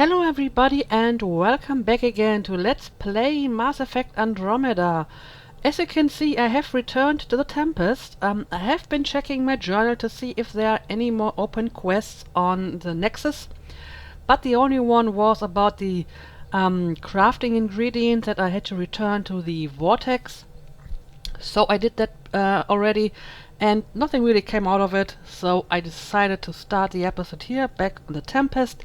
Hello everybody and welcome back again to Let's Play Mass Effect Andromeda. As you can see, I have returned to the Tempest. I have been checking my journal to see if there are any more open quests on the Nexus, but the only one was about the crafting ingredients that I had to return to the Vortex. So I did that already and nothing really came out of it, so I decided to start the episode here back on the Tempest,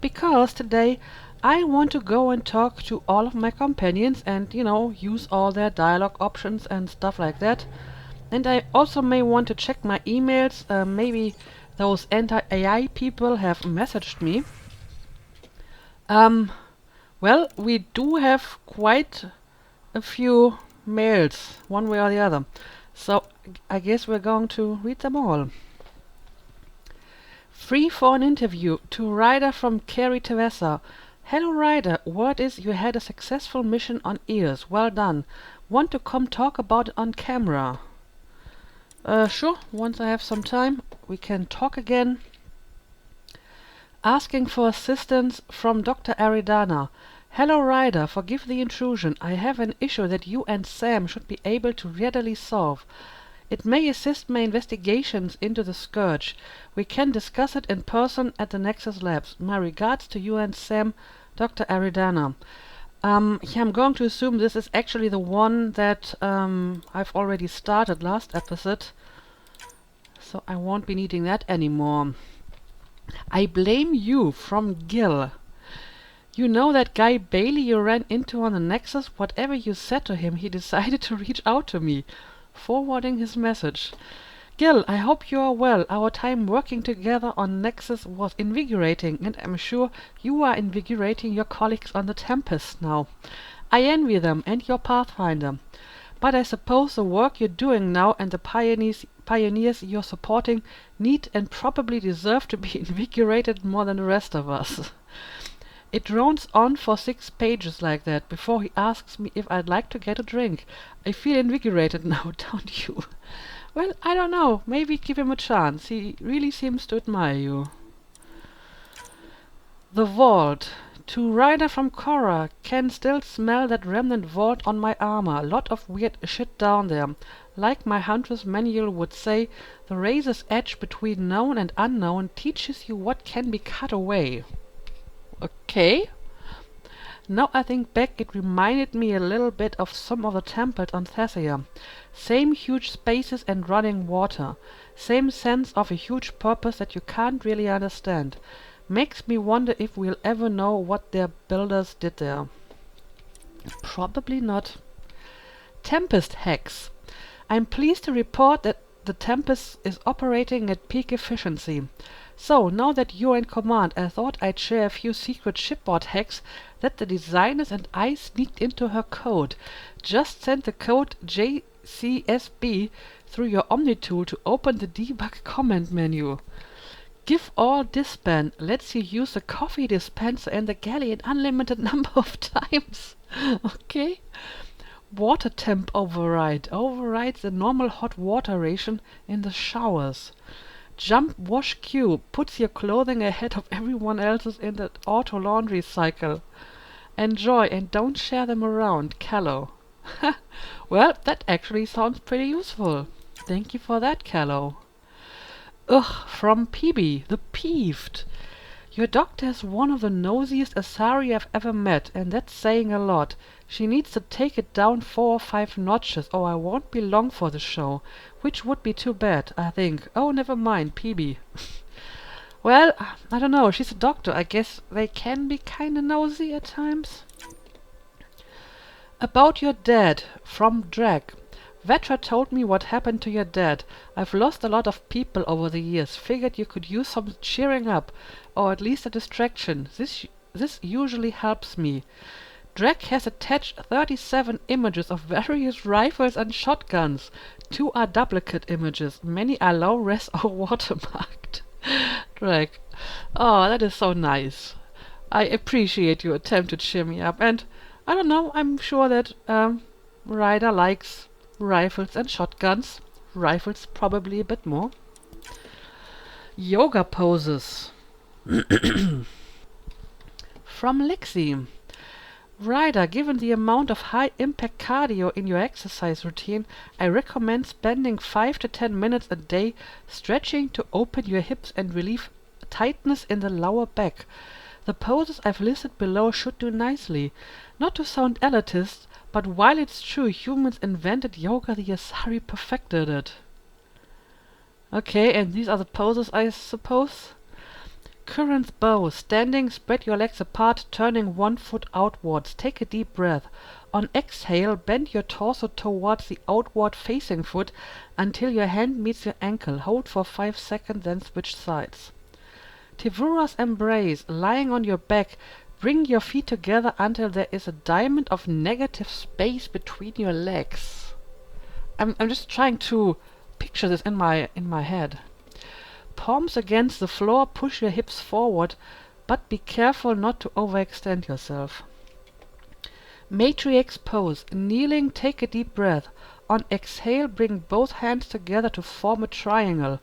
because today I want to go and talk to all of my companions and, you know, use all their dialogue options and stuff like that. And I also may want to check my emails. Maybe those anti-AI people have messaged me. Well, we do have quite a few mails, one way or the other. So I guess we're going to read them all. Free for an interview to Ryder from Carrie Tevessa. Hello Ryder, word is you had a successful mission on Ears. Well done. Want to come talk about it on camera? Sure, once I have some time we can talk again. Asking for assistance from Dr. Aridana. Hello Ryder, forgive the intrusion. I have an issue that you and Sam should be able to readily solve. It may assist my investigations into the Scourge. We can discuss it in person at the Nexus Labs. My regards to you and Sam, Dr. Aridana. Yeah, I'm going to assume this is actually the one that I've already started last episode, so I won't be needing that anymore. I blame you, from Gil. You know that guy Bailey you ran into on the Nexus? Whatever you said to him, he decided to reach out to me. Forwarding his message. Gil, I hope you are well. Our time working together on Nexus was invigorating, and I'm sure you are invigorating your colleagues on the Tempest now. I envy them and your Pathfinder. But I suppose the work you're doing now and the pioneers you're supporting need and probably deserve to be invigorated more than the rest of us. It drones on for 6 pages like that before he asks me if I'd like to get a drink. I feel invigorated now, don't you? Well, I don't know. Maybe give him a chance. He really seems to admire you. The vault. To Ryder from Korra. Can still smell that remnant vault on my armor. Lot of weird shit down there. Like my hunter's manual would say, the razor's edge between known and unknown teaches you what can be cut away. Okay. Now I think back, it reminded me a little bit of some of the temples on Thessia. Same huge spaces and running water. Same sense of a huge purpose that you can't really understand. Makes me wonder if we'll ever know what their builders did there. Probably not. Tempest hacks. I'm pleased to report that the Tempest is operating at peak efficiency. So, now that you're in command, I thought I'd share a few secret shipboard hacks that the designers and I sneaked into her code. Just send the code JCSB through your Omni-tool to open the debug command menu. Give all disband lets you use the coffee dispenser in the galley an unlimited number of times. Okay. Water temp override. Overrides the normal hot water ration in the showers. Jump wash queue puts your clothing ahead of everyone else's in the auto laundry cycle. Enjoy and don't share them around, Callow. Well, that actually sounds pretty useful. Thank you for that, Callow. Ugh, from PB, the Peeved. Your doctor is one of the nosiest Asari I've ever met, and that's saying a lot. She needs to take it down 4 or 5 notches, or I won't be long for the show. Which would be too bad, I think. Oh, never mind, PB. Well, I don't know, she's a doctor. I guess they can be kinda nosy at times. About your dad, from Drag. Vetra told me what happened to your dad. I've lost a lot of people over the years. Figured you could use some cheering up, or at least a distraction. This usually helps me. Drek has attached 37 images of various rifles and shotguns. 2 are duplicate images. Many are low-res or watermarked. Drek. Oh, that is so nice. I appreciate your attempt to cheer me up, and I don't know, I'm sure that Ryder likes rifles and shotguns. Rifles probably a bit more. Yoga poses. From Lexi. Ryder, given the amount of high-impact cardio in your exercise routine, I recommend spending 5 to 10 minutes a day stretching to open your hips and relieve tightness in the lower back. The poses I've listed below should do nicely. Not to sound elitist, but while it's true humans invented yoga, the Asari perfected it. Okay, and these are the poses, I suppose? Current bow. Standing, spread your legs apart, turning one foot outwards. Take a deep breath. On exhale, bend your torso towards the outward facing foot until your hand meets your ankle. Hold for 5 seconds, then switch sides. Tivura's embrace. Lying on your back, bring your feet together until there is a diamond of negative space between your legs. I'm just trying to picture this in my head. Palms against the floor, push your hips forward, but be careful not to overextend yourself. Matriarch pose. Kneeling, take a deep breath. On exhale, bring both hands together to form a triangle.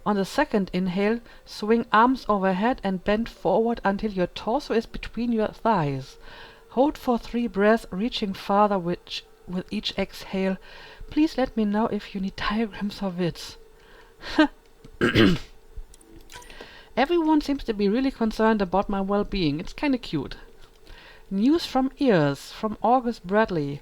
On the second inhale, swing arms overhead and bend forward until your torso is between your thighs. Hold for 3 breaths, reaching farther with each exhale. Please let me know if you need diagrams or vids. Everyone seems to be really concerned about my well-being. It's kinda cute. News from ears, from August Bradley.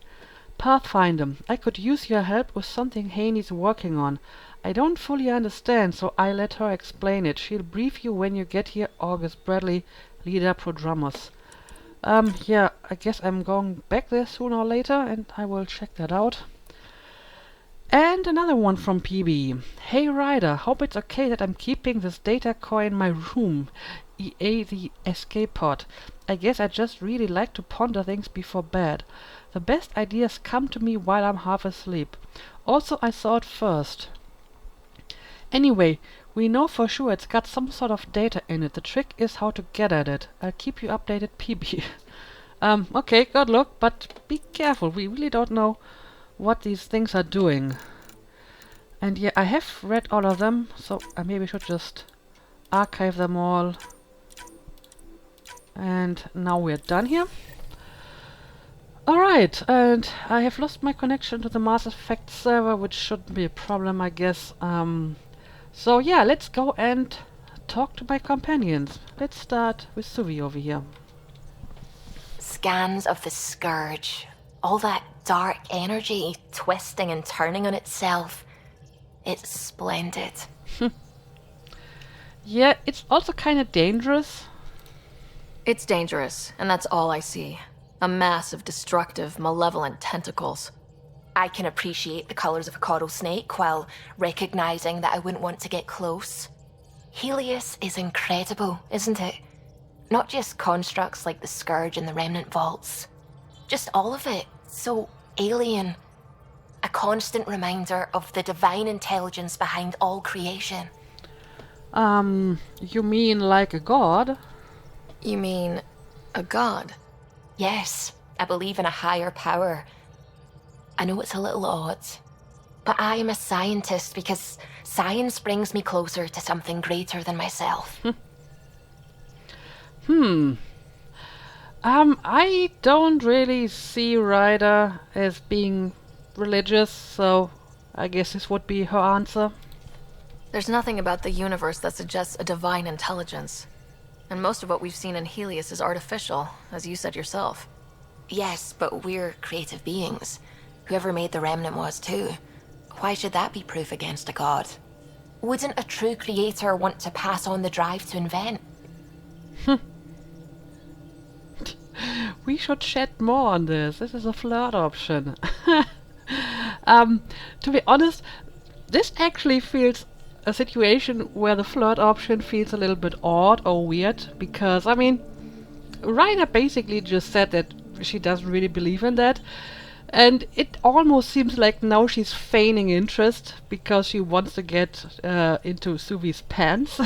Pathfinder, I could use your help with something Haney's working on. I don't fully understand, so I let her explain it. She'll brief you when you get here. August Bradley, leader Prodromos. Yeah, I guess I'm going back there sooner or later, and I will check that out. And another one from PB. Hey Ryder, hope it's okay that I'm keeping this data core in my room, EA the escape pod. I guess I just really like to ponder things before bed. The best ideas come to me while I'm half asleep. Also, I saw it first. Anyway, we know for sure it's got some sort of data in it. The trick is how to get at it. I'll keep you updated, PB. Okay, good luck, but be careful. We really don't know what these things are doing. And yeah, I have read all of them, so I maybe should just archive them all. And now we're done here. Alright, and I have lost my connection to the Mass Effect server, which shouldn't be a problem, I guess. So yeah, let's go and talk to my companions. Let's start with Sube over here. Scans of the Scourge. All that dark energy twisting and turning on itself. It's splendid. Yeah, it's also kind of dangerous. It's dangerous, and that's all I see. A mass of destructive, malevolent tentacles. I can appreciate the colours of a coral snake while recognising that I wouldn't want to get close. Helios is incredible, isn't it? Not just constructs like the Scourge and the Remnant Vaults. Just all of it. So alien. A constant reminder of the divine intelligence behind all creation. You mean like a god? You mean a god? Yes, I believe in a higher power. I know it's a little odd, but I am a scientist because science brings me closer to something greater than myself. I don't really see Ryder as being religious, so I guess this would be her answer. There's nothing about the universe that suggests a divine intelligence. And most of what we've seen in Helios is artificial, as you said yourself. Yes, but we're creative beings. Whoever made the Remnant was too. Why should that be proof against a god? Wouldn't a true creator want to pass on the drive to invent? We should chat more on this. This is a flirt option. To be honest, this actually feels a situation where the flirt option feels a little bit odd or weird, because, I mean, Ryder basically just said that she doesn't really believe in that, and it almost seems like now she's feigning interest because she wants to get into Suvi's pants.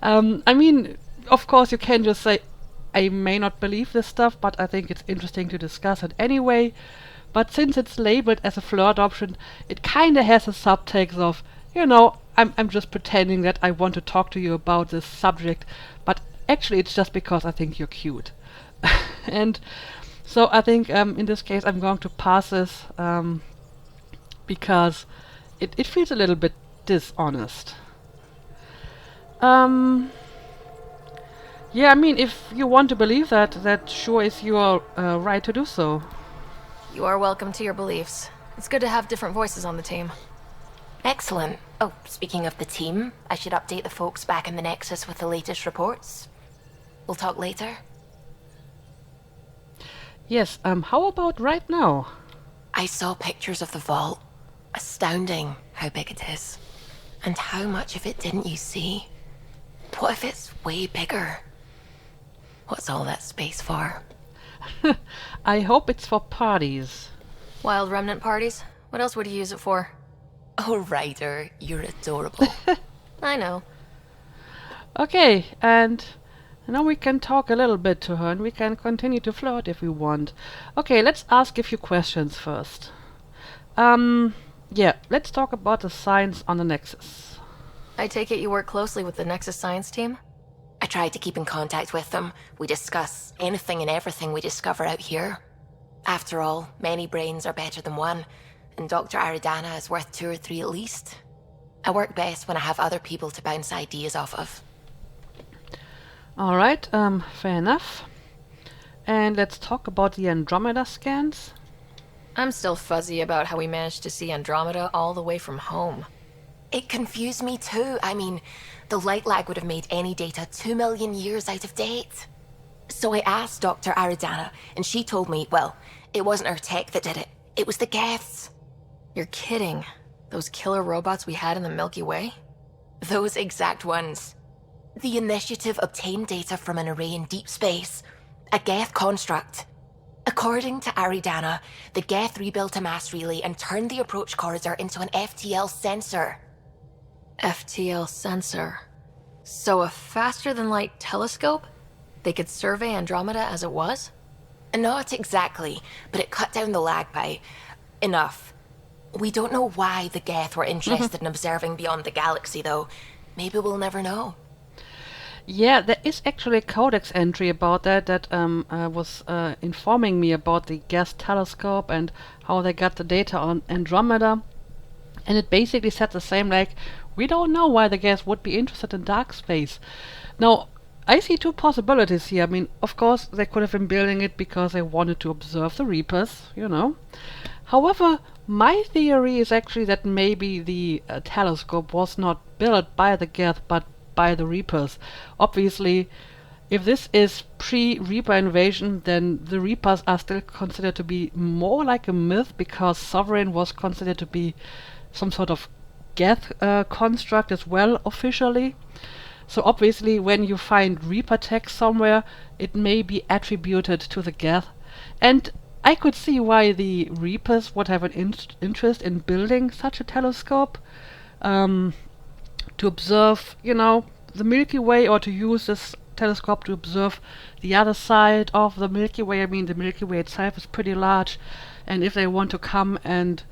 I mean, of course you can just say, I may not believe this stuff, but I think it's interesting to discuss it anyway. But since it's labeled as a flirt option, it kinda has a subtext of, you know, I'm just pretending that I want to talk to you about this subject, but Actually, it's just because I think you're cute. And so I think in this case I'm going to pass this because it feels a little bit dishonest. Yeah, I mean, if you want to believe that, that sure is your right to do so. You are welcome to your beliefs. It's good to have different voices on the team. Excellent. Oh, speaking of the team, I should update the folks back in the Nexus with the latest reports. We'll talk later. Yes, how about right now? I saw pictures of the vault. Astounding how big it is. And how much of it didn't you see? What if it's way bigger? What's all that space for? I hope it's for parties. Wild remnant parties? What else would you use it for? Oh, Ryder, you're adorable. I know. Okay, and now we can talk a little bit to her and we can continue to flirt if we want. Okay, let's ask a few questions first. Yeah, let's talk about the science on the Nexus. I take it you work closely with the Nexus science team? I try to keep in contact with them. We discuss anything and everything we discover out here. After all, many brains are better than one, and Dr. Aridana is worth 2 or 3 at least. I work best when I have other people to bounce ideas off of. Alright, fair enough. And let's talk about the Andromeda scans. I'm still fuzzy about how we managed to see Andromeda all the way from home. It confused me too. I mean, the light lag would have made any data 2 million years out of date. So I asked Dr. Aridana, and she told me, well, it wasn't her tech that did it. It was the Geths. You're kidding. Those killer robots we had in the Milky Way? Those exact ones. The initiative obtained data from an array in deep space, a Geth construct. According to Aridana, the Geth rebuilt a mass relay and turned the approach corridor into an FTL sensor. FTL sensor. So a faster-than-light telescope? They could survey Andromeda as it was? Not exactly, but it cut down the lag by enough. We don't know why the Geth were interested in observing beyond the galaxy, though. Maybe we'll never know. Yeah, there is actually a codex entry about that was informing me about the gas telescope and how they got the data on Andromeda. And it basically said the same, like, we don't know why the gas would be interested in dark space. Now, I see 2 possibilities here. I mean, of course, they could have been building it because they wanted to observe the Reapers, you know. However, my theory is actually that maybe the telescope was not built by the Geth, but by the Reapers. Obviously, if this is pre-Reaper invasion, then the Reapers are still considered to be more like a myth, because Sovereign was considered to be some sort of Geth construct as well, officially. So obviously, when you find Reaper tech somewhere, it may be attributed to the Geth. And I could see why the Reapers would have an interest in building such a telescope. To observe, you know, the Milky Way, or to use this telescope to observe the other side of the Milky Way. I mean, the Milky Way itself is pretty large, and if they want to come and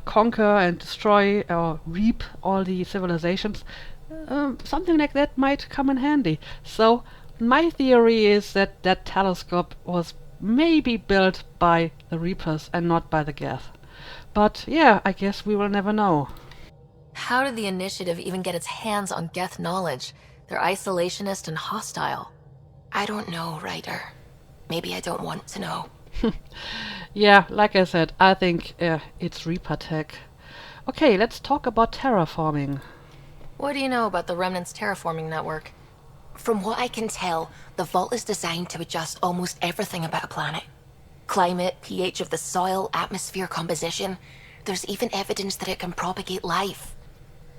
conquer and destroy or reap all the civilizations, something like that might come in handy. So my theory is that that telescope was maybe built by the Reapers and not by the Geth. But yeah, I guess we will never know. How did the Initiative even get its hands on Geth knowledge? They're isolationist and hostile. I don't know, Ryder. Maybe I don't want to know. Yeah, like I said, I think it's Reaper tech. Okay, let's talk about terraforming. What do you know about the Remnant's terraforming network? From what I can tell, the vault is designed to adjust almost everything about a planet. Climate, pH of the soil, atmosphere composition. There's even evidence that it can propagate life.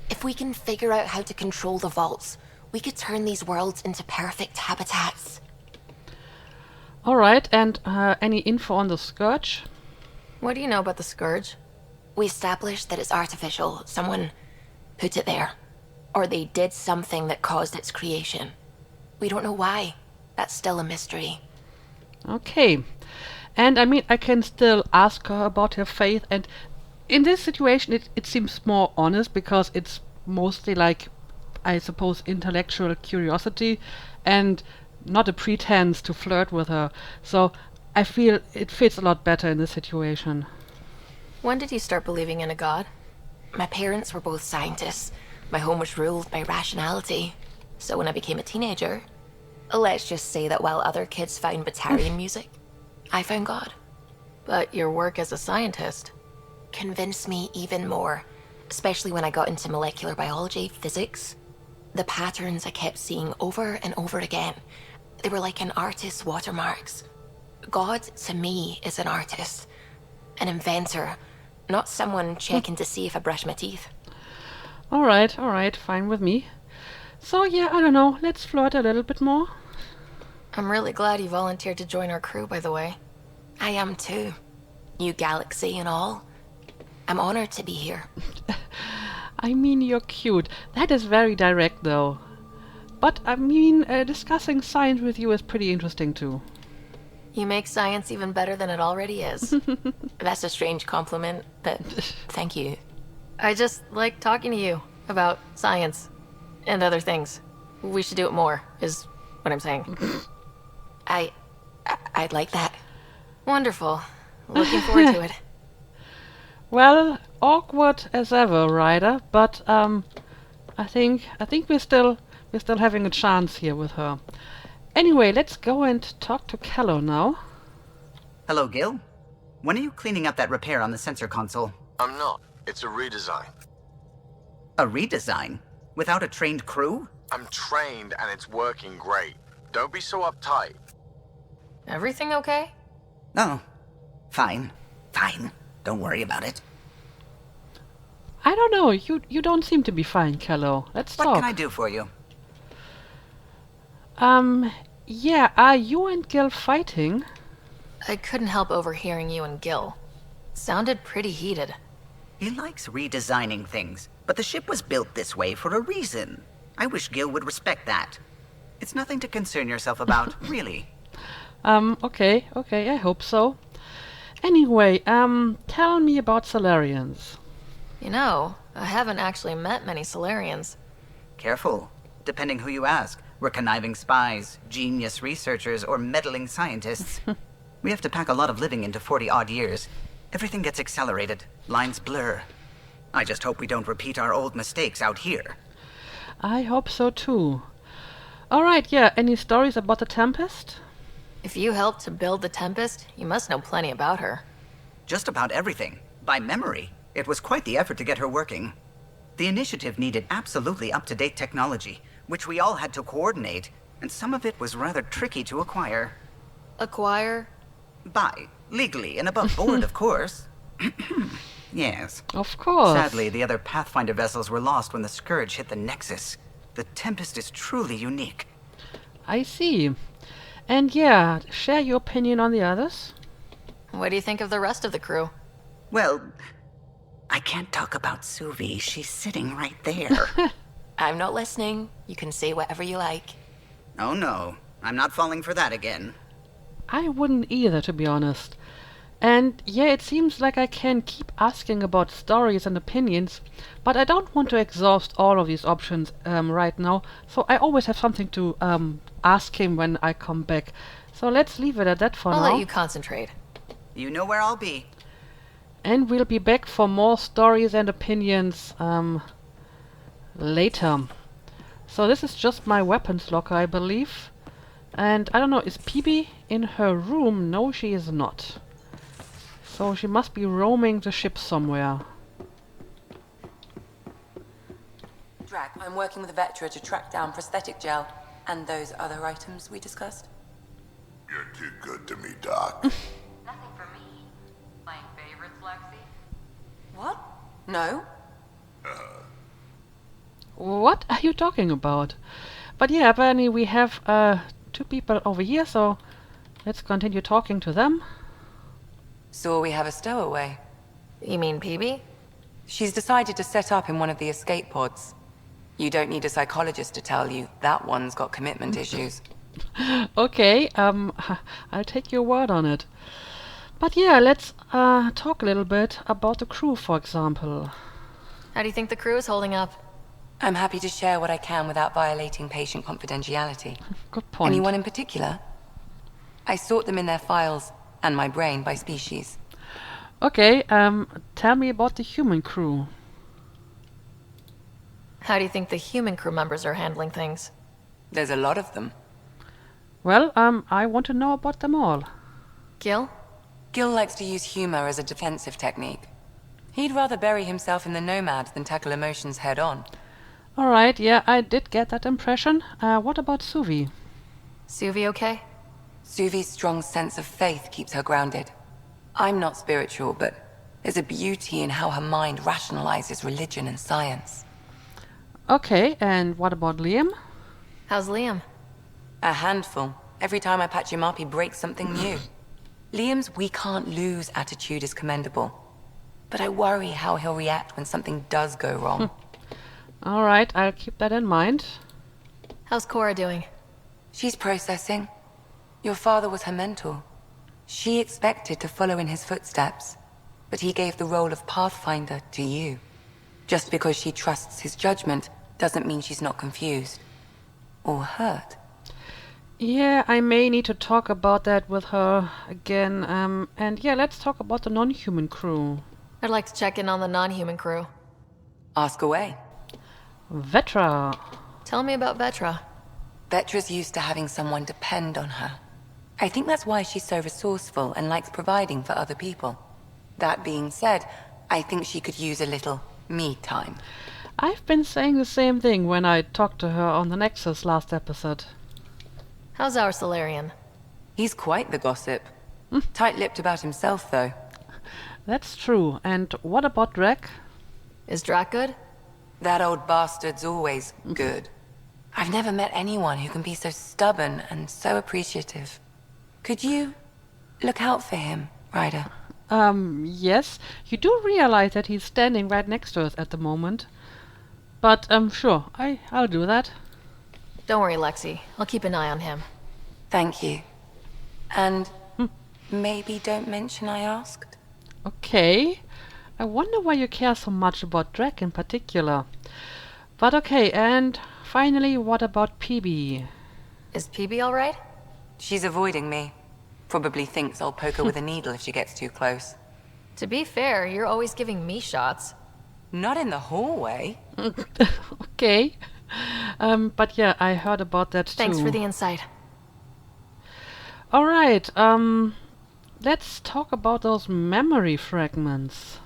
If we can figure out how to control the vaults, we could turn these worlds into perfect habitats. Alright, and any info on the Scourge? What do you know about the Scourge? We established that it's artificial. Someone put it there. Or they did something that caused its creation. We don't know why. That's still a mystery. Okay. And I mean, I can still ask her about her faith, and in this situation it seems more honest, because it's mostly like I suppose, intellectual curiosity and not a pretense to flirt with her. So I feel it fits a lot better in this situation. When did you start believing in a god? My parents were both scientists. My home was ruled by rationality. So when I became a teenager, let's just say that while other kids found Batarian music, I found God. But your work as a scientist Convinced me even more, especially when I got into molecular biology, physics. The patterns I kept seeing over and over again, they were like an artist's watermarks. God, to me, is an artist, an inventor, not someone checking to see if I brush my teeth. Alright, fine with me. So yeah, I don't know, let's flirt a little bit more. I'm really glad you volunteered to join our crew, by the way. I am too. New galaxy and all. I'm honored to be here. I mean, you're cute. That is very direct, though. But, I mean, discussing science with you is pretty interesting, too. You make science even better than it already is. That's a strange compliment, but thank you. I just like talking to you about science and other things. We should do it more, is what I'm saying. I'd like that. Wonderful. Looking forward to it. Well, awkward as ever, Ryder, but I think we're still having a chance here with her. Anyway, let's go and talk to Callow now. Hello, Gil. When are you cleaning up that repair on the sensor console? I'm not. It's a redesign. A redesign? Without a trained crew? I'm trained and it's working great. Don't be so uptight. Everything okay? Oh, fine. Don't worry about it. I don't know, you don't seem to be fine, Callow. Let's talk. What can I do for you? Yeah, are you and Gil fighting? I couldn't help overhearing you and Gil. Sounded pretty heated. He likes redesigning things, but the ship was built this way for a reason. I wish Gil would respect that. It's nothing to concern yourself about, really. Okay, I hope so. Anyway, tell me about Solarians. You know, I haven't actually met many Solarians. Careful. Depending who you ask, we're conniving spies, genius researchers, or meddling scientists. We have to pack a lot of living into 40-odd years. Everything gets accelerated. Lines blur. I just hope we don't repeat our old mistakes out here. I hope so too. Alright, yeah, any stories about the Tempest? If you helped to build the Tempest, you must know plenty about her. Just about everything. By memory. It was quite the effort to get her working. The initiative needed absolutely up-to-date technology, which we all had to coordinate, and some of it was rather tricky to acquire. Acquire? Buy. Legally and above board, of course. Yes. Of course. Sadly, the other Pathfinder vessels were lost when the Scourge hit the Nexus. The Tempest is truly unique. I see. And yeah, share your opinion on the others. What do you think of the rest of the crew? Well, I can't talk about Sube. She's sitting right there. I'm not listening. You can say whatever you like. Oh no, I'm not falling for that again. I wouldn't either, to be honest. And yeah, it seems like I can keep asking about stories and opinions, but I don't want to exhaust all of these options right now, so I always have something to ask him when I come back. So let's leave it at that for now. I'll let you concentrate. You know where I'll be. And we'll be back for more stories and opinions later. So this is just my weapons locker, I believe. And I don't know, is PB in her room? No, she is not. So she must be roaming the ship somewhere. Drag, I'm working with Vectra to track down prosthetic gel and those other items we discussed. You're too good to me, Doc. Nothing for me. Playing favorites, Lexi? What? No? What are you talking about? But yeah, apparently we have two people over here, so let's continue talking to them. So we have a stowaway. You mean PB? She's decided to set up in one of the escape pods. You don't need a psychologist to tell you that one's got commitment issues. Okay, I'll take your word on it. But yeah, let's talk a little bit about the crew, for example. How do you think the crew is holding up? I'm happy to share what I can without violating patient confidentiality. Good point. Anyone in particular? I sort them in their files and my brain by species. Okay, tell me about the human crew. How do you think the human crew members are handling things? There's a lot of them. Well, I want to know about them all. Gil? Gil likes to use humor as a defensive technique. He'd rather bury himself in the Nomad than tackle emotions head-on. Alright, yeah, I did get that impression. What about Sube? Sube okay? Suvi's strong sense of faith keeps her grounded. I'm not spiritual, but there's a beauty in how her mind rationalizes religion and science. Okay, and what about Liam? How's Liam? A handful. Every time I patch him up, he breaks something new. Liam's "we can't lose" attitude is commendable. But I worry how he'll react when something does go wrong. Alright, I'll keep that in mind. How's Cora doing? She's processing. Your father was her mentor. She expected to follow in his footsteps, but he gave the role of Pathfinder to you. Just because she trusts his judgment doesn't mean she's not confused. Or hurt. Yeah, I may need to talk about that with her again. And yeah, let's talk about the non-human crew. I'd like to check in on the non-human crew. Ask away. Vetra. Tell me about Vetra. Vetra's used to having someone depend on her. I think that's why she's so resourceful and likes providing for other people. That being said, I think she could use a little me time. I've been saying the same thing when I talked to her on the Nexus last episode. How's our Solarian? He's quite the gossip. Tight-lipped about himself, though. That's true. And what about Drek? Is Drac good? That old bastard's always good. I've never met anyone who can be so stubborn and so appreciative. Could you look out for him, Ryder? Yes. You do realize that he's standing right next to us at the moment. But, sure, I'll do that. Don't worry, Lexi. I'll keep an eye on him. Thank you. And maybe don't mention I asked? Okay. I wonder why you care so much about Drek in particular. But okay, and finally, what about PB? Is PB alright? She's avoiding me. Probably thinks I'll poke her with a needle if she gets too close. To be fair, you're always giving me shots. Not in the hallway. Okay. But yeah, I heard about that too. Thanks for the insight. Alright, let's talk about those memory fragments.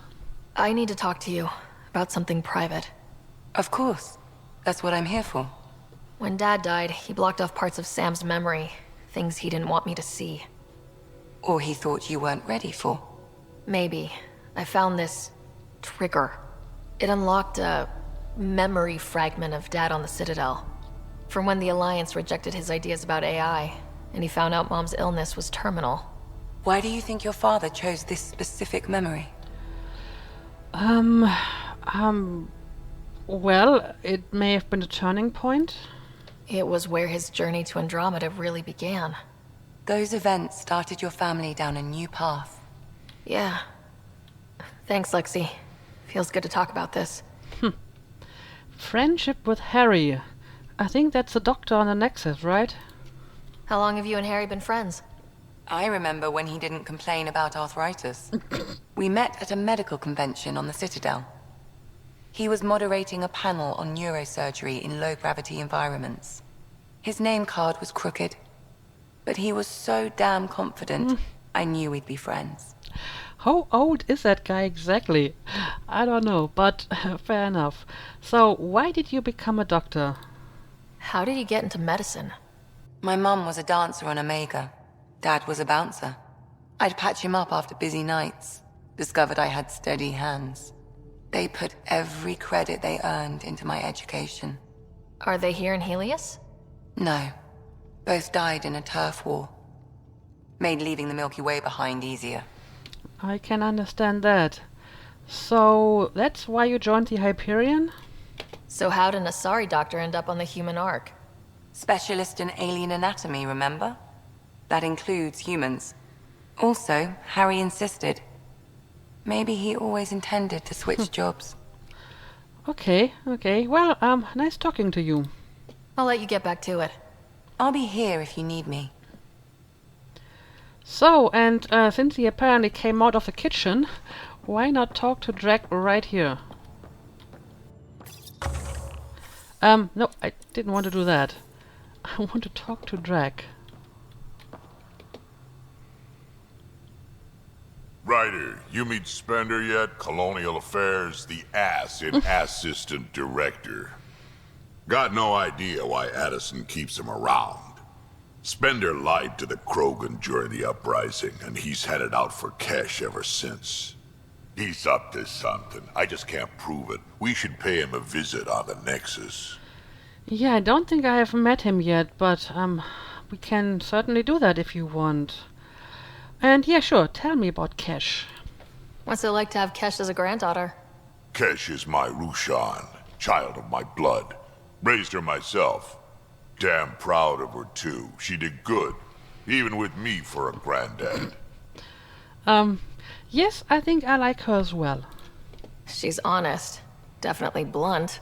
I need to talk to you about something private. Of course. That's what I'm here for. When Dad died, he blocked off parts of Sam's memory, things he didn't want me to see. Or he thought you weren't ready for. Maybe. I found this trigger. It unlocked a memory fragment of Dad on the Citadel. From when the Alliance rejected his ideas about AI, and he found out Mom's illness was terminal. Why do you think your father chose this specific memory? Well, it may have been a turning point. It was where his journey to Andromeda really began. Those events started your family down a new path. Yeah. Thanks, Lexi. Feels good to talk about this. Friendship with Harry. I think that's the doctor on the Nexus, right? How long have you and Harry been friends? I remember when he didn't complain about arthritis. We met at a medical convention on the Citadel. He was moderating a panel on neurosurgery in low-gravity environments. His name card was crooked, but he was so damn confident, I knew we'd be friends. How old is that guy exactly? I don't know, but fair enough. So, why did you become a doctor? How did you get into medicine? My mum was a dancer on Omega. Dad was a bouncer. I'd patch him up after busy nights. Discovered I had steady hands. They put every credit they earned into my education. Are they here in Helios? No. Both died in a turf war. Made leaving the Milky Way behind easier. I can understand that. So, that's why you joined the Hyperion? So how did an Asari doctor end up on the human ark? Specialist in alien anatomy, remember? That includes humans. Also, Harry insisted. Maybe he always intended to switch jobs. Okay, okay. Well, nice talking to you. I'll let you get back to it. I'll be here if you need me. So, and since he apparently came out of the kitchen, why not talk to Drake right here? No, I didn't want to do that. I want to talk to Drake. Ryder, you meet Spender yet? Colonial Affairs, the ass in assistant director. Got no idea why Addison keeps him around. Spender lied to the Krogan during the uprising, and he's headed out for cash ever since. He's up to something. I just can't prove it. We should pay him a visit on the Nexus. Yeah, I don't think I have met him yet, but we can certainly do that if you want. And yeah, sure, tell me about Kesh. What's it like to have Kesh as a granddaughter? Kesh is my Rushan, child of my blood. Raised her myself. Damn proud of her too. She did good, even with me for a granddad. Yes, I think I like her as well. She's honest. Definitely blunt.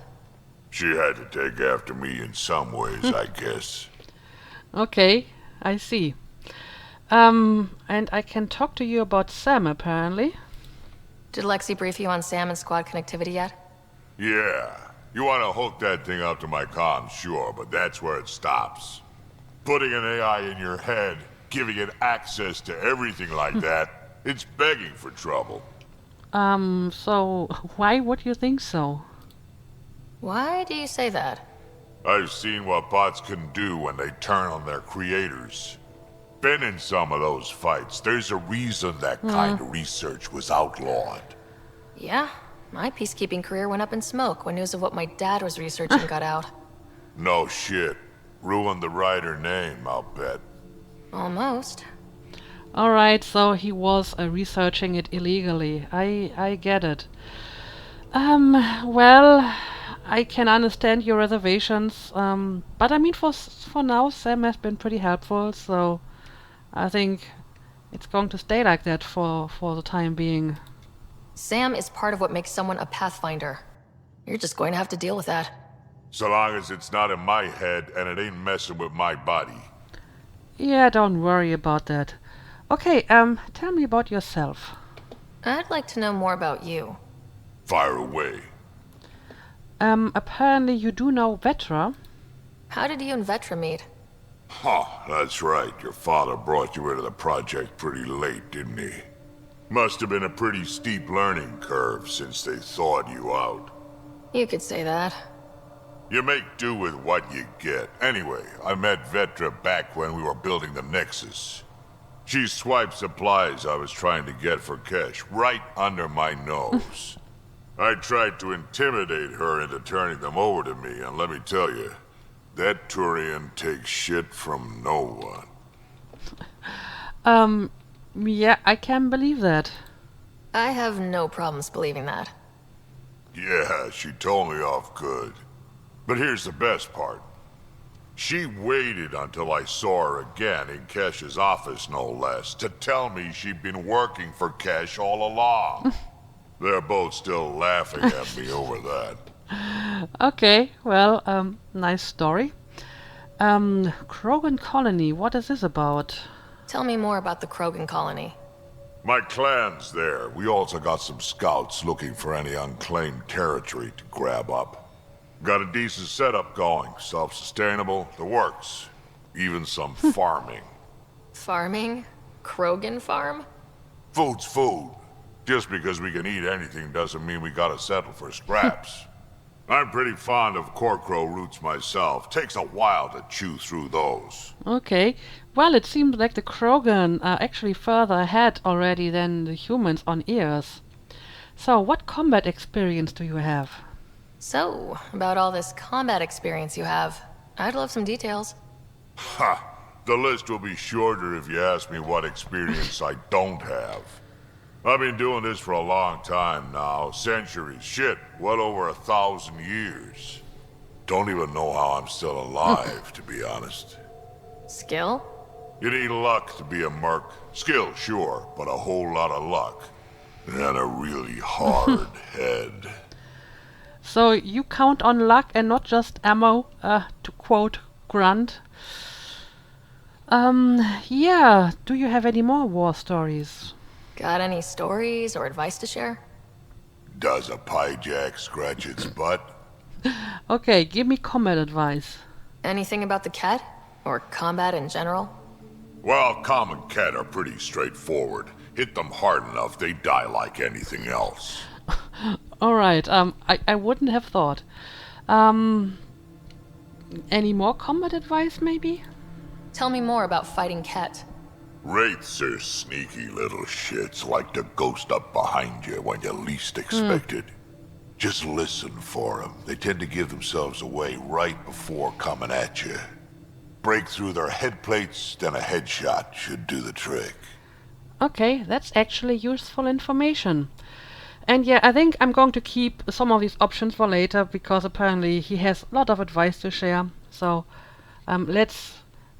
She had to take after me in some ways, I guess. Okay, I see. And I can talk to you about Sam, apparently. Did Lexi brief you on Sam and squad connectivity yet? Yeah. You want to hook that thing up to my comms, sure, but that's where it stops. Putting an AI in your head, giving it access to everything like that, it's begging for trouble. So why would you think so? Why do you say that? I've seen what bots can do when they turn on their creators. Been in some of those fights. There's a reason that kind of research was outlawed. Yeah, my peacekeeping career went up in smoke when news of what my dad was researching got out. No shit. Ruined the Ryder name, I'll bet. Almost. Alright, so he was researching it illegally. I get it. Well, I can understand your reservations, but I mean for now Sam has been pretty helpful, so I think it's going to stay like that for the time being. Sam is part of what makes someone a Pathfinder. You're just going to have to deal with that. So long as it's not in my head and it ain't messing with my body. Yeah, don't worry about that. Okay, tell me about yourself. I'd like to know more about you. Fire away. Apparently you do know Vetra. How did you and Vetra meet? Huh, that's right. Your father brought you into the project pretty late, didn't he? Must have been a pretty steep learning curve since they thawed you out. You could say that. You make do with what you get. Anyway, I met Vetra back when we were building the Nexus. She swiped supplies I was trying to get for Kesh right under my nose. I tried to intimidate her into turning them over to me, and let me tell you, that Turian takes shit from no one. Yeah, I can believe that. I have no problems believing that. Yeah, she told me off good. But here's the best part. She waited until I saw her again in Kesh's office, no less, to tell me she'd been working for Kesh all along. They're both still laughing at me over that. Okay, well, nice story. Krogan Colony, what is this about? Tell me more about the Krogan colony. My clan's there. We also got some scouts looking for any unclaimed territory to grab up. Got a decent setup going, self-sustainable, the works. Even some farming. Farming? Krogan farm? Food's food. Just because we can eat anything doesn't mean we gotta settle for scraps. I'm pretty fond of Corcrow roots myself. Takes a while to chew through those. Okay, well, it seems like the Krogan are actually further ahead already than the humans on Earth. So, what combat experience do you have? So, about all this combat experience you have, I'd love some details. Ha! The list will be shorter if you ask me what experience I don't have. I've been doing this for a long time now. Centuries. Shit, well over 1,000 years. Don't even know how I'm still alive, to be honest. Skill? You need luck to be a merc. Skill, sure, but a whole lot of luck. And a really hard head. So you count on luck and not just ammo, to quote Grunt. Yeah, do you have any more war stories? Got any stories or advice to share? Does a pyjak scratch its butt? Okay, give me combat advice. Anything about the cat? Or combat in general? Well, common cat are pretty straightforward. Hit them hard enough, they die like anything else. Alright, I wouldn't have thought. Any more combat advice, maybe? Tell me more about fighting Ket. Wraiths are sneaky little shits, like to ghost up behind you when you least expect it. Just listen for them. They tend to give themselves away right before coming at you. Break through their head plates, then a headshot should do the trick. Okay, that's actually useful information. And yeah, I think I'm going to keep some of these options for later, because apparently he has a lot of advice to share. So let's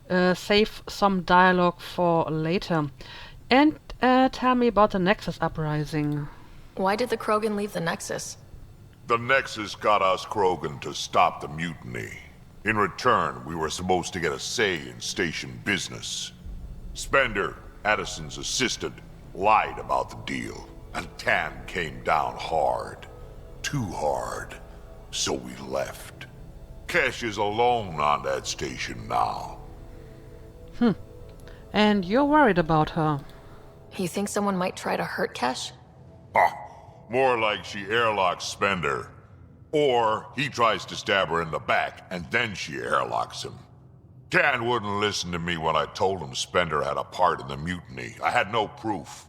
save some dialogue for later. And tell me about the Nexus uprising. Why did the Krogan leave the Nexus? The Nexus got us Krogan to stop the mutiny. In return, we were supposed to get a say in station business. Spender, Addison's assistant, lied about the deal, and Tan came down hard. Too hard. So we left. Kesh is alone on that station now. And you're worried about her. You think someone might try to hurt Kesh? More like she airlocks Spender. Or he tries to stab her in the back, and then she airlocks him. Tan wouldn't listen to me when I told him Spender had a part in the mutiny. I had no proof.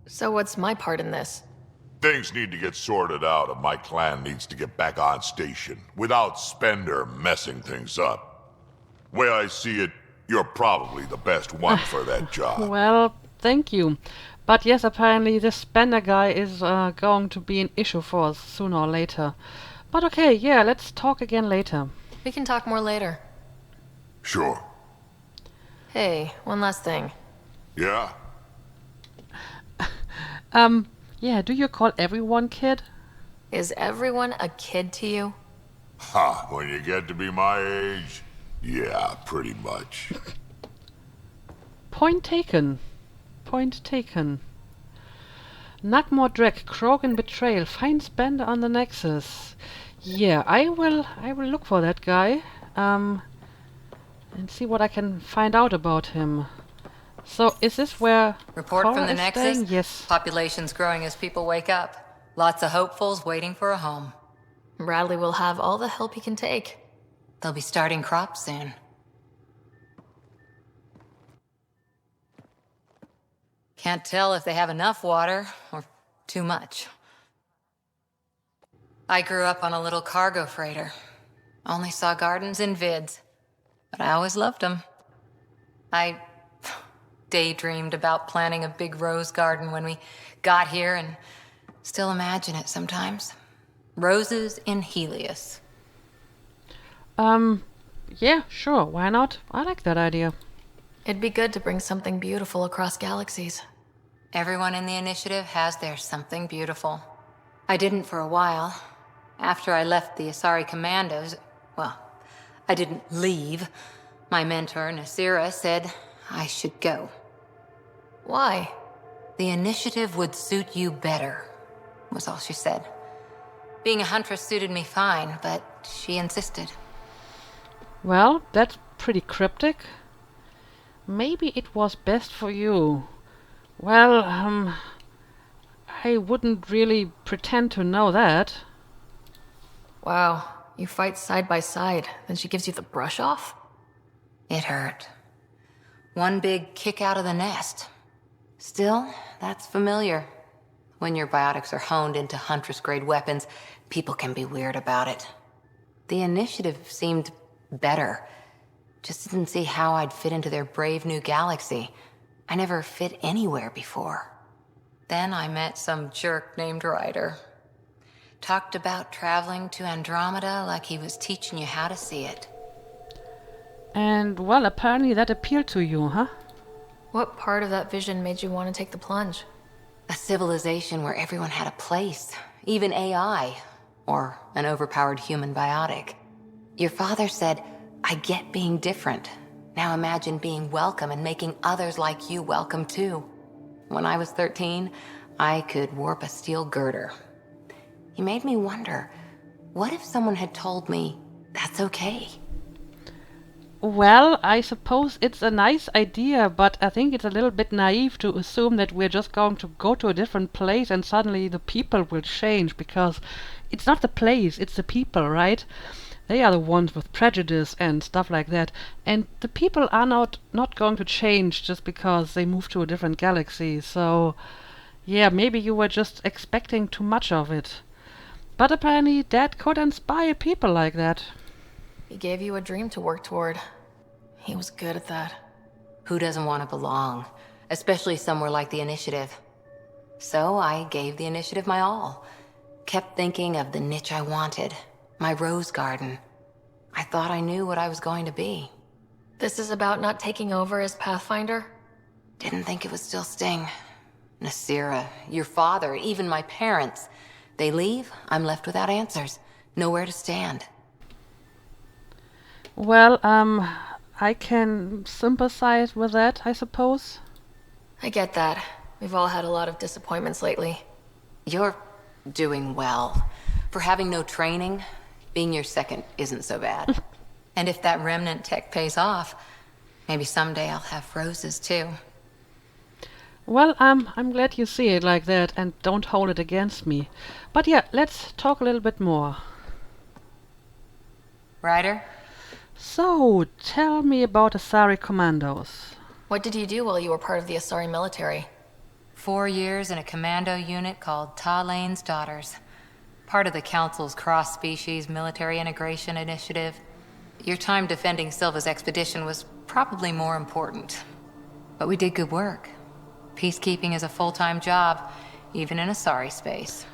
So what's my part in this? Things need to get sorted out, and my clan needs to get back on station, without Spender messing things up. Way I see it, you're probably the best one for that job. Well, thank you. But yes, apparently this Spender guy is going to be an issue for us sooner or later. But okay, yeah, let's talk again later. We can talk more later. Sure. Hey, one last thing. Yeah? Yeah, do you call everyone kid? Is everyone a kid to you? Ha, when you get to be my age, yeah, pretty much. Point taken. Point taken. Nagmore Drek, Krogan betrayal. Find Spender on the Nexus. Yeah, I will look for that guy. And see what I can find out about him. So, is this where Report Cora from the is Nexus? staying? Yes. Population's growing as people wake up. Lots of hopefuls waiting for a home. Bradley will have all the help he can take. They'll be starting crops soon. Can't tell if they have enough water or too much. I grew up on a little cargo freighter. Only saw gardens in vids, but I always loved them. I daydreamed about planting a big rose garden when we got here and still imagine it sometimes. Roses in Helios. Yeah, sure, why not? I like that idea. It'd be good to bring something beautiful across galaxies. Everyone in the initiative has their something beautiful. I didn't for a while. After I left the Asari Commandos, well, I didn't leave. My mentor, Nasira, said I should go. Why? The initiative would suit you better, was all she said. Being a huntress suited me fine, but she insisted. Well, that's pretty cryptic. Maybe it was best for you. Well, I wouldn't really pretend to know that. Wow, you fight side by side, then she gives you the brush off? It hurt. One big kick out of the nest. Still, that's familiar. When your biotics are honed into Huntress-grade weapons, people can be weird about it. The initiative seemed better. Just didn't see how I'd fit into their brave new galaxy. I never fit anywhere before. Then I met some jerk named Ryder. Talked about traveling to Andromeda like he was teaching you how to see it. And, well, apparently that appealed to you, huh? What part of that vision made you want to take the plunge? A civilization where everyone had a place, even AI. or an overpowered human biotic. Your father said, I get being different. Now imagine being welcome and making others like you welcome too. When I was 13, I could warp a steel girder. He made me wonder, what if someone had told me that's okay? Well, I suppose it's a nice idea, but I think it's a little bit naive to assume that we're just going to go to a different place and suddenly the people will change, because it's not the place, it's the people, right? They are the ones with prejudice and stuff like that. And the people are not going to change just because they move to a different galaxy. So, yeah, maybe you were just expecting too much of it. But apparently Dad could inspire people like that. He gave you a dream to work toward. He was good at that. Who doesn't want to belong? Especially somewhere like the Initiative. So I gave the Initiative my all. Kept thinking of the niche I wanted. My rose garden. I thought I knew what I was going to be. This is about not taking over as Pathfinder? Didn't think it would still sting. Nasira, your father, even my parents. They leave, I'm left without answers. Nowhere to stand. Well, I can sympathize with that, I suppose. I get that. We've all had a lot of disappointments lately. You're doing well. For having no training, being your second isn't so bad. And if that remnant tech pays off, maybe someday I'll have roses too. Well, I'm glad you see it like that and don't hold it against me. But yeah, let's talk a little bit more. Ryder? So, tell me about Asari Commandos. What did you do while you were part of the Asari military? 4 years in a commando unit called Talane's Daughters. Part of the Council's cross-species military integration initiative. Your time defending Silva's expedition was probably more important. But we did good work. Peacekeeping is a full-time job, even in Asari space.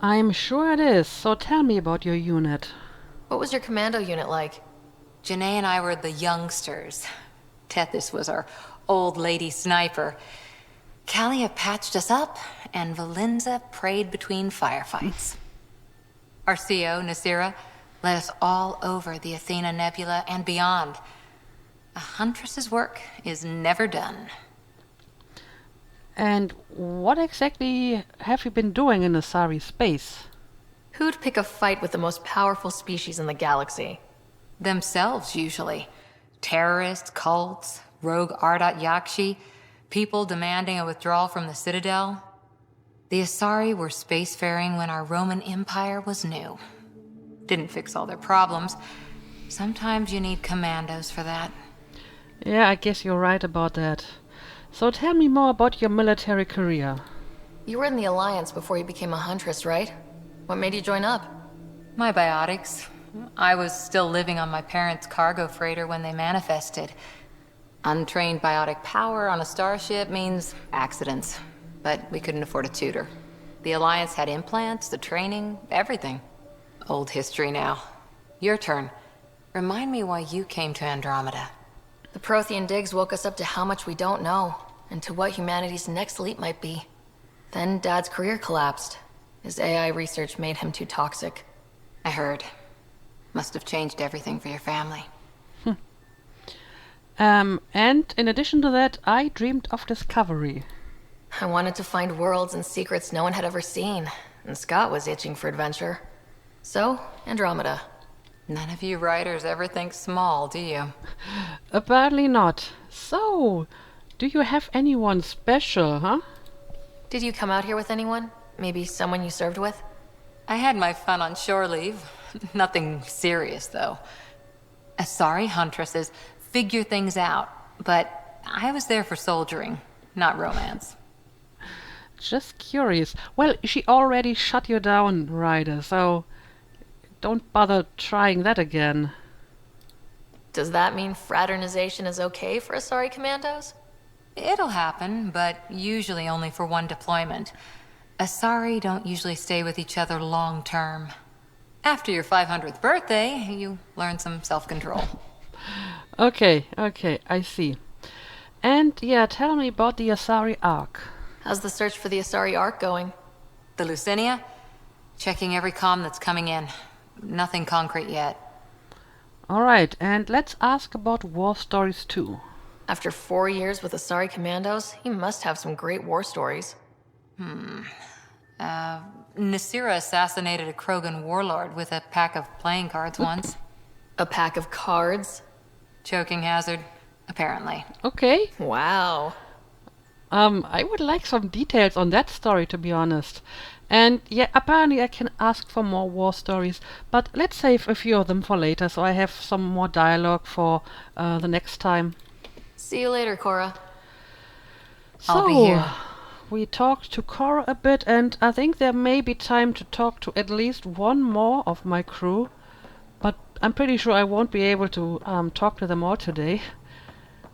I'm sure it is, so tell me about your unit. What was your commando unit like? Janae and I were the youngsters. Tethys was our old lady sniper. Kalia patched us up, and Valenza prayed between firefights. Our CO, Nasira, led us all over the Athena Nebula and beyond. A huntress's work is never done. And what exactly have you been doing in Asari space? Who'd pick a fight with the most powerful species in the galaxy? Themselves, usually. Terrorists, cults, rogue Ardat Yakshi, people demanding a withdrawal from the Citadel. The Asari were spacefaring when our Roman Empire was new. Didn't fix all their problems. Sometimes you need commandos for that. Yeah, I guess you're right about that. So tell me more about your military career. You were in the Alliance before you became a huntress, right? What made you join up? My biotics. I was still living on my parents' cargo freighter when they manifested. Untrained biotic power on a starship means accidents. But we couldn't afford a tutor. The Alliance had implants, the training, everything. Old history now. Your turn. Remind me why you came to Andromeda. The Prothean digs woke us up to how much we don't know, and to what humanity's next leap might be. Then Dad's career collapsed. His AI research made him too toxic. I heard. Must have changed everything for your family. And in addition to that, I dreamed of discovery. I wanted to find worlds and secrets no one had ever seen, and Scott was itching for adventure. So, Andromeda. None of you writers ever think small, do you? Apparently not. So, do you have anyone special, huh? Did you come out here with anyone? Maybe someone you served with? I had my fun on shore leave. Nothing serious, though. Asari huntresses figure things out, but I was there for soldiering, not romance. Just curious. Well, she already shut you down, Ryder, so don't bother trying that again. Does that mean fraternization is okay for Asari commandos? It'll happen, but usually only for one deployment. Asari don't usually stay with each other long term. After your 500th birthday, you learn some self-control. Okay, I see. And yeah, tell me about the Asari Ark. How's the search for the Asari Ark going? The Lucinia? Checking every comm that's coming in. Nothing concrete yet. Alright, and let's ask about war stories too. After 4 years with Asari Commandos, he must have some great war stories. Nasira assassinated a Krogan warlord with a pack of playing cards once. A pack of cards? Choking hazard, apparently. Okay. Wow. I would like some details on that story, to be honest. And yeah, apparently I can ask for more war stories, but let's save a few of them for later, so I have some more dialogue for the next time. See you later, Cora. I'll be here. We talked to Cora a bit, and I think there may be time to talk to at least one more of my crew, but I'm pretty sure I won't be able to talk to them all today,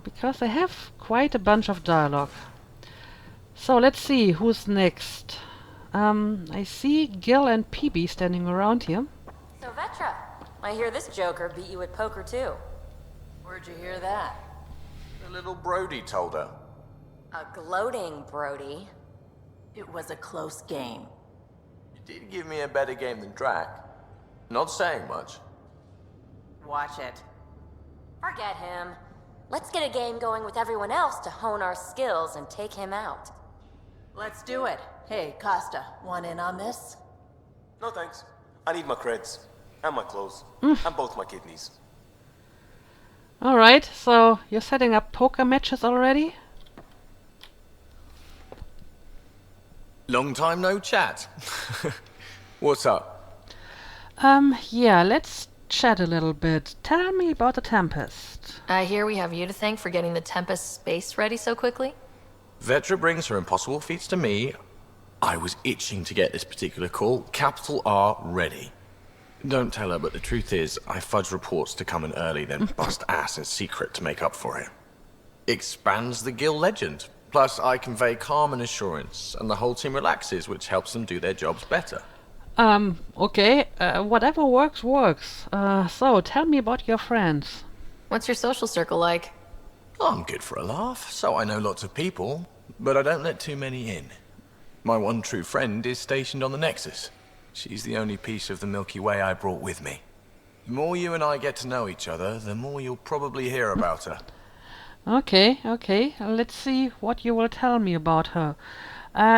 because they have quite a bunch of dialogue. So let's see who's next. I see Gil and PB standing around here. So Vetra, I hear this joker beat you at poker too. Where'd you hear that? The little Brody told her. A gloating Brody. It was a close game. You did give me a better game than Drac. Not saying much. Watch it. Forget him. Let's get a game going with everyone else to hone our skills and take him out. Let's do it. Hey, Costa, want in on this? No thanks. I need my creds. And my clothes. And both my kidneys. Alright, so you're setting up poker matches already? Long time no chat. What's up? Yeah, let's chat a little bit. Tell me about the Tempest. I hear we have you to thank for getting the Tempest space ready so quickly. Vetra brings her impossible feats to me. I was itching to get this particular call. Capital R ready. Don't tell her, but the truth is, I fudge reports to come in early, then bust ass in secret to make up for it. Expands the guild legend. Plus, I convey calm and assurance, and the whole team relaxes, which helps them do their jobs better. Okay, whatever works, works. So, tell me about your friends. What's your social circle like? I'm good for a laugh, so I know lots of people, but I don't let too many in. My one true friend is stationed on the Nexus. She's the only piece of the Milky Way I brought with me. The more you and I get to know each other, the more you'll probably hear about her. Okay. Let's see what you will tell me about her.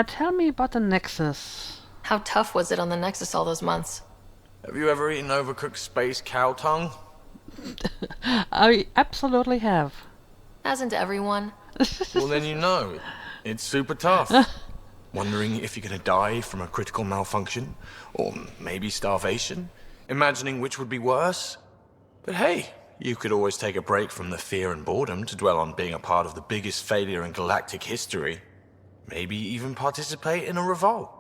Tell me about the Nexus. How tough was it on the Nexus all those months? Have you ever eaten overcooked space cow tongue? I absolutely have. Hasn't everyone? Well, then you know. It's super tough. Wondering if you're gonna die from a critical malfunction? Or maybe starvation? Imagining which would be worse? But hey, you could always take a break from the fear and boredom to dwell on being a part of the biggest failure in galactic history. Maybe even participate in a revolt.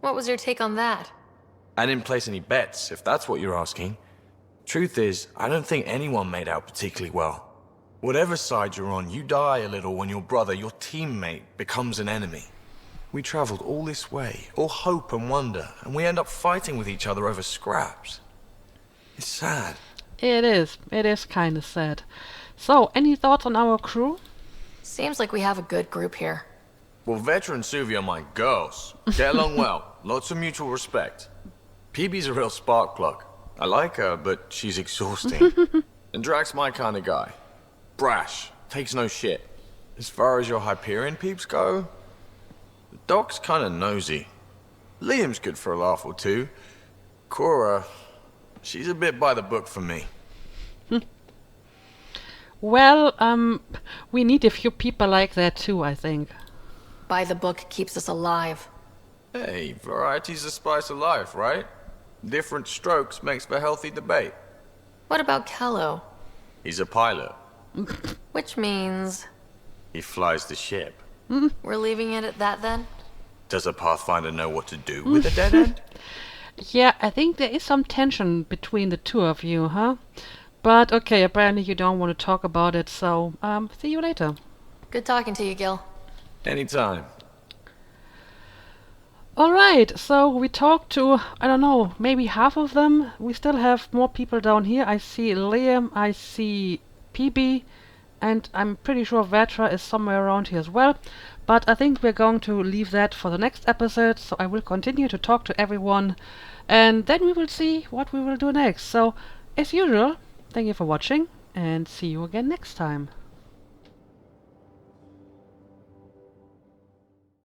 What was your take on that? I didn't place any bets, if that's what you're asking. Truth is, I don't think anyone made out particularly well. Whatever side you're on, you die a little when your brother, your teammate, becomes an enemy. We traveled all this way, all hope and wonder, and we end up fighting with each other over scraps. It's sad. It is kind of sad. So, any thoughts on our crew? Seems like we have a good group here. Well, Vetra and Suvia are my girls. Get along well. Lots of mutual respect. PB's a real spark plug. I like her, but she's exhausting. And Drac's my kind of guy. Brash. Takes no shit. As far as your Hyperion peeps go, the Doc's kind of nosy. Liam's good for a laugh or two. Cora, she's a bit by the book for me. Well, we need a few people like that too, I think. By the book keeps us alive. Hey, variety's the spice of life, right? Different strokes makes for healthy debate. What about Kello? He's a pilot. Which means... He flies the ship. We're leaving it at that then? Does a Pathfinder know what to do with a dead end? Yeah, I think there is some tension between the two of you, huh? But okay, apparently you don't want to talk about it, so see you later. Good talking to you, Gil. Anytime. Alright, so we talked to, I don't know, maybe half of them. We still have more people down here. I see Liam, I see PB, and I'm pretty sure Vetra is somewhere around here as well. But I think we're going to leave that for the next episode, so I will continue to talk to everyone And then we will see what we will do next. So, as usual, thank you for watching and see you again next time.